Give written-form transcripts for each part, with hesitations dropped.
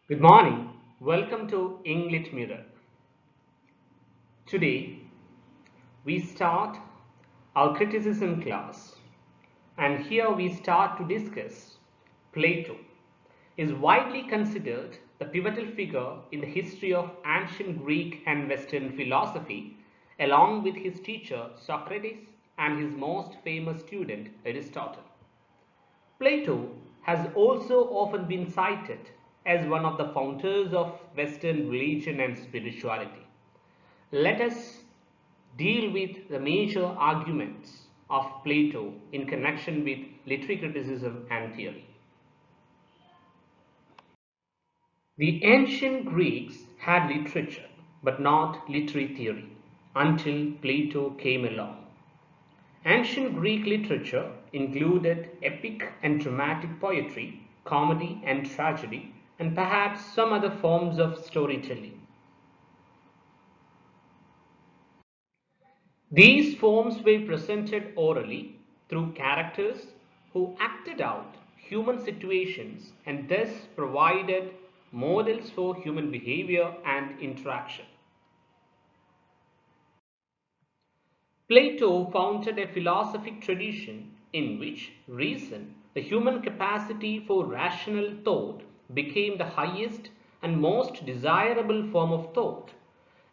Good morning. Welcome to English Mirror. Today we start our criticism class, and here we start to discuss Plato. Is widely considered the pivotal figure in the history of ancient Greek and Western philosophy, along with his teacher Socrates and his most famous student Aristotle. Plato has also often been cited as one of the founders of Western religion and spirituality. Let us deal with the major arguments of Plato in connection with literary criticism and theory. The ancient Greeks had literature but not literary theory until Plato came along. Ancient Greek literature included epic and dramatic poetry, comedy and tragedy, and perhaps some other forms of storytelling. These forms were presented orally through characters who acted out human situations and thus provided models for human behavior and interaction. Plato founded a philosophic tradition in which reason, the human capacity for rational thought, became the highest and most desirable form of thought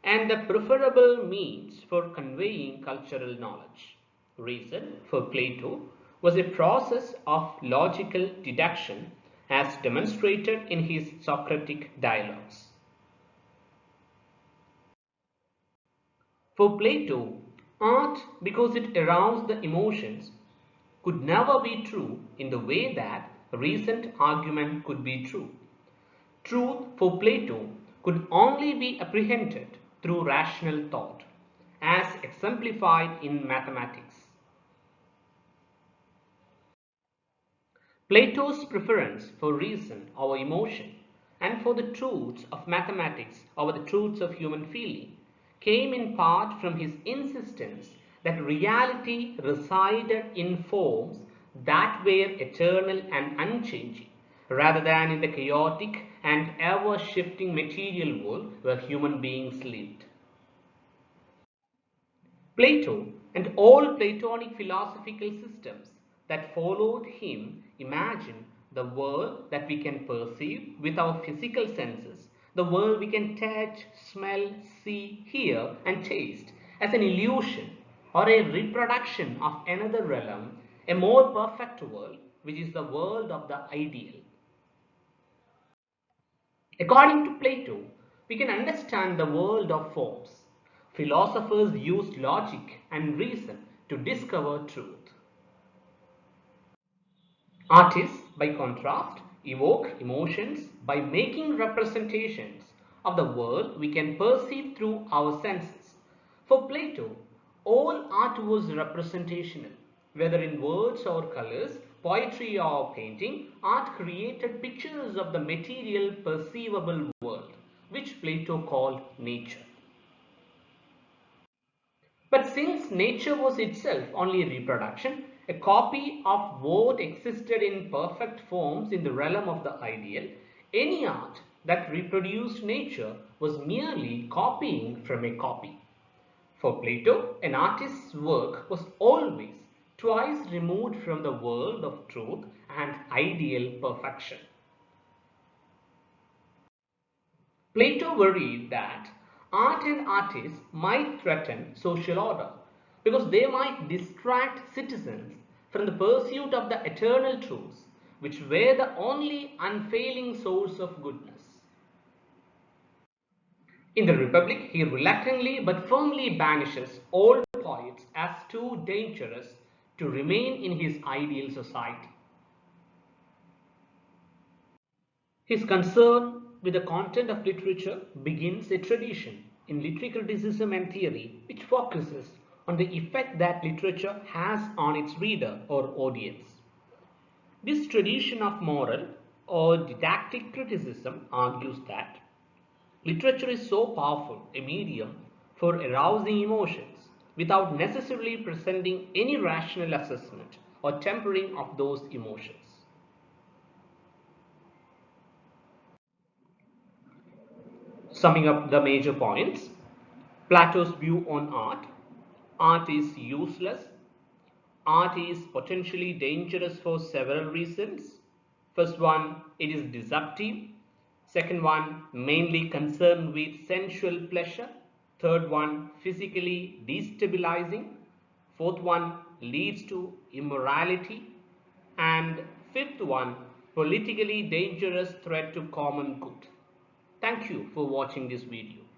and the preferable means for conveying cultural knowledge. Reason, for Plato, was a process of logical deduction as demonstrated in his Socratic dialogues. For Plato, art, because it aroused the emotions, could never be true in the way that reasoned argument could be true. Truth for Plato could only be apprehended through rational thought, as exemplified in mathematics. Plato's preference for reason over emotion and for the truths of mathematics over the truths of human feeling came in part from his insistence that reality resided in forms that were eternal and unchanging, rather than in the chaotic and ever shifting material world where human beings lived. Plato and all Platonic philosophical systems that followed him imagined the world that we can perceive with our physical senses, the world we can touch, smell, see, hear, and taste, as an illusion or a reproduction of another realm, a more perfect world, which is the world of the ideal. According to Plato, we can understand the world of forms. Philosophers used logic and reason to discover truth. Artists, by contrast, evoke emotions by making representations of the world we can perceive through our senses. For Plato, all art was representational. Whether in words or colors, poetry or painting, art created pictures of the material perceivable world, which Plato called nature. But since nature was itself only a reproduction, a copy of what existed in perfect forms in the realm of the ideal, any art that reproduced nature was merely copying from a copy. For Plato, an artist's work was always twice removed from the world of truth and ideal perfection. Plato worried that art and artists might threaten social order because they might distract citizens from the pursuit of the eternal truths, which were the only unfailing source of goodness. In the Republic, he reluctantly but firmly banishes all poets as too dangerous to remain in his ideal society. His concern with the content of literature begins a tradition in literary criticism and theory which focuses on the effect that literature has on its reader or audience. This tradition of moral or didactic criticism argues that literature is so powerful a medium for arousing emotions without necessarily presenting any rational assessment or tempering of those emotions. Summing up the major points, Plato's view on art. Art is useless. Art is potentially dangerous for several reasons. First one, it is deceptive. Second one, mainly concerned with sensual pleasure. Third one, physically destabilizing. Fourth one, leads to immorality. And fifth one, politically dangerous threat to common good. Thank you for watching this video.